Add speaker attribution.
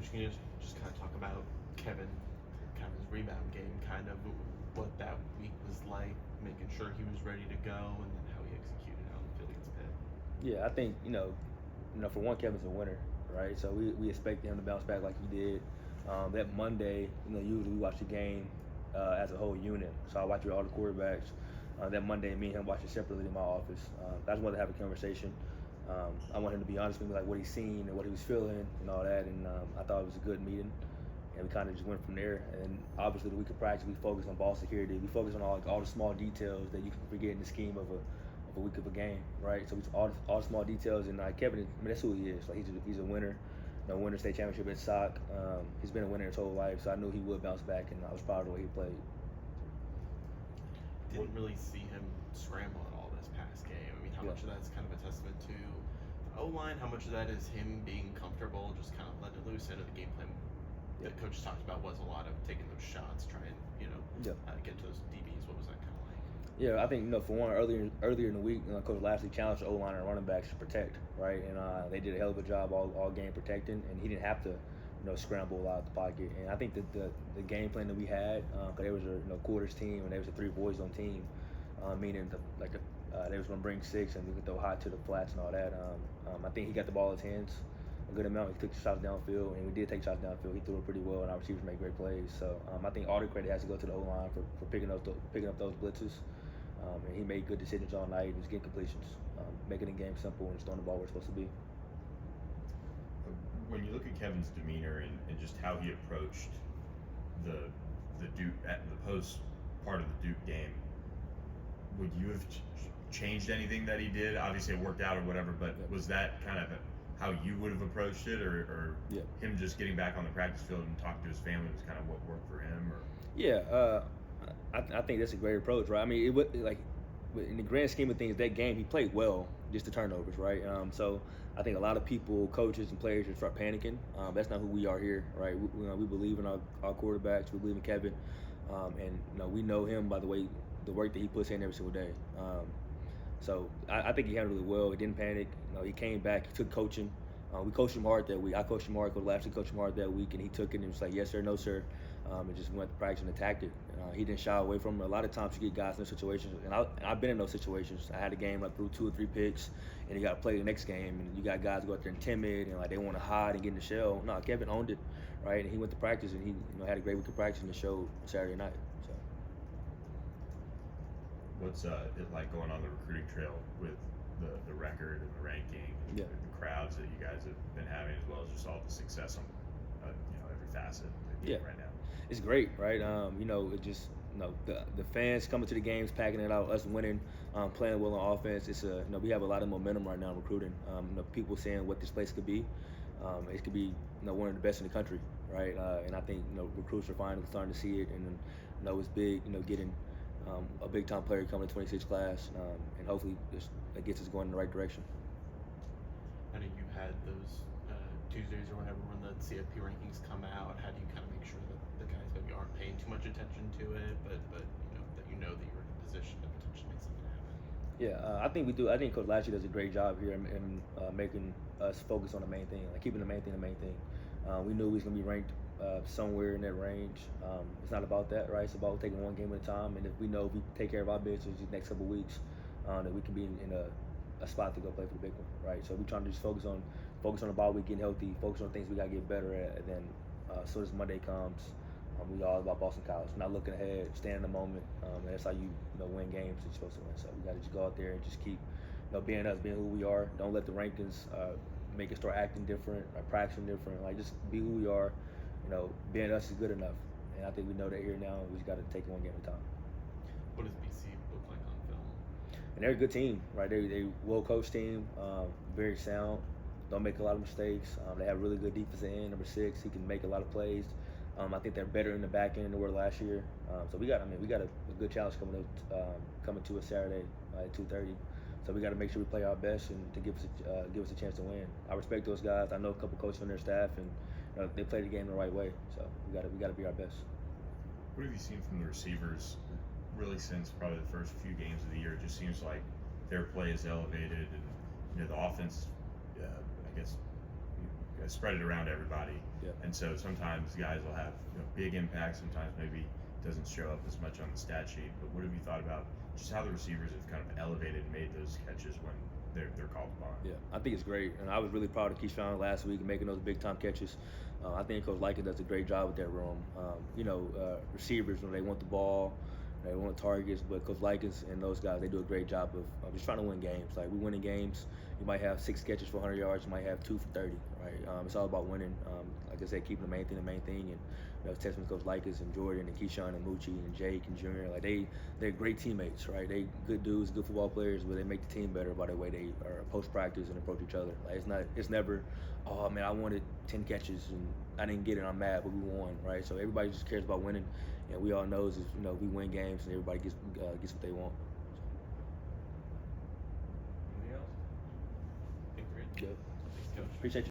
Speaker 1: Coach, can you just kind of talk about Kevin's rebound game, kind of what that week was like, making sure he was ready to go, and then how he executed out on the field against Pitt?
Speaker 2: Yeah, I think for one, Kevin's a winner, right? So we expect him to bounce back like he did. That Monday, usually we watch the game as a whole unit. So I watch with all the quarterbacks. That Monday, me and him watch it separately in my office. I just wanted to have a conversation. I want him to be honest with me, like what he's seen and what he was feeling and all that. And I thought it was a good meeting. And we kind of just went from there. And obviously, the week of practice, we focused on ball security. We focused on all the small details that you can forget in the scheme of a week of a game, right? So we all the small details. And Kevin, that's who he is. Like he's a winner. Winner state championship at SOC. He's been a winner his whole life, so I knew he would bounce back, and I was proud of the way he played.
Speaker 1: Didn't really see him scramble at all this past game. I mean, how much of that's kind of a testament to the O-line? How much of that is him being comfortable, just kind of letting it loose? I know the game plan that coach talked about was a lot of taking those shots, trying get to those DBs. What was that kind of like?
Speaker 2: Yeah, I think for one, earlier in the week, Coach Lashley challenged the O-line and running backs to protect, right? And they did a hell of a job all game protecting, and he didn't have to scramble out the pocket. And I think that the game plan that we had, because there was a quarters team and there was a 3 boys on team, meaning they was going to bring 6 and we could throw high to the flats and all that. I think he got the ball in his hands a good amount. He took the shots downfield, and we did take shots downfield. He threw it pretty well, and our receivers made great plays. So I think all the credit has to go to the O-line for picking up those blitzes. And he made good decisions all night. He was getting completions, making the game simple and just throwing the ball where it's supposed to be.
Speaker 3: When you look at Kevin's demeanor and just how he approached the Duke at the post part of the Duke game, would you have changed anything that he did? Obviously, it worked out or whatever, but was that kind of how you would have approached it, or him just getting back on the practice field and talking to his family was kind of what worked for him? Or
Speaker 2: I think that's a great approach, right? I mean, it would in the grand scheme of things, that game he played well, just the turnovers, right? So I think a lot of people, coaches and players, should start panicking. That's not who we are here, right? We believe in our quarterbacks. We believe in Kevin, and we know him by the work that he puts in every single day. So I think he handled it well. He didn't panic. He came back. He took coaching. We coached him hard that week. I coached him hard. Coach Lashley coached him hard that week, and he took it and was like, yes, sir, no, sir. And just went to practice and attacked it. He didn't shy away from it. A lot of times you get guys in those situations, and I've been in those situations. I had a game like threw 2 or 3 picks, and you got to play the next game, and you got guys go out there and timid, and like they want to hide and get in the shell. No, Kevin owned it, right? And he went to practice, and he had a great week of practice, and it showed Saturday night. So.
Speaker 3: What's it like going on the recruiting trail with the record and the ranking and the crowds that you guys have been having, as well as just all the success on every facet right now?
Speaker 2: It's great, right? It just the fans coming to the games, packing it out, us winning, playing well on offense. It's we have a lot of momentum right now in recruiting. People saying what this place could be. It could be one of the best in the country, right? And I think recruits are finally starting to see it, and it's big. Getting a big time player coming to 26 class, and hopefully that gets us going in the right direction.
Speaker 1: I know you had those Tuesdays or whenever when the CFP rankings come out. How do you kind of make sure that the guys maybe aren't paying too much attention to it, but that you're in a position to potentially make something happen?
Speaker 2: Yeah, I think we do. I think Coach Lashley does a great job here in making us focus on the main thing, like keeping the main thing the main thing. We knew we was gonna be ranked somewhere in that range. It's not about that, right? It's about taking one game at a time, and if we know if we take care of our business these next couple of weeks, that we can be in a spot to go play for the big one, right? So we're trying to just focus on the ball, we getting healthy, focus on things we gotta get better at, and then as soon as Monday comes, we all about Boston College. Not looking ahead, staying in the moment, and that's how you win games that you're supposed to win. So we gotta just go out there and just keep being us, being who we are. Don't let the rankings make us start acting different, or practicing different. Like just be who we are. Being us is good enough, and I think we know that here now. We just got to take one game at a time.
Speaker 1: What does BC look like on film?
Speaker 2: And they're a good team, right? They well-coached team, very sound. Don't make a lot of mistakes. They have really good defensive end, number 6. He can make a lot of plays. I think they're better in the back end than they were last year. So we got a good challenge coming to us Saturday at 2:30. So we got to make sure we play our best and to give us a chance to win. I respect those guys. I know a couple coaches on their staff, and they play the game the right way. So we got to be our best.
Speaker 3: What have you seen from the receivers? Really, since probably the first few games of the year, it just seems like their play is elevated, and the offense, I guess, spread it around everybody.
Speaker 2: Yeah.
Speaker 3: And so sometimes guys will have big impact. Sometimes maybe doesn't show up as much on the stat sheet. But what have you thought about just how the receivers have kind of elevated and made those catches when they're called upon?
Speaker 2: Yeah, I think it's great, and I was really proud of Keyshawn last week and making those big time catches. I think Coach Likens does a great job with that room. Receivers, when they want the ball, they want targets, but Coach Likens and those guys, they do a great job of just trying to win games. Like, we winning games, you might have 6 catches for 100 yards, you might have 2 for 30, right? It's all about winning. Like I said, keeping the main thing, and it's testament to Coach Likens and Jordan and Keyshawn and Moochie and Jake and Junior. Like, they're great teammates, right? They good dudes, good football players, but they make the team better by the way they are post practice and approach each other. Like, it's never, oh man, I wanted 10 catches and I didn't get it, I'm mad, but we won, right? So everybody just cares about winning, and we all knows is we win games and everybody gets what they want.
Speaker 1: Anything else? I think we're good.
Speaker 2: Good.
Speaker 1: Thanks, Coach.
Speaker 2: Appreciate you.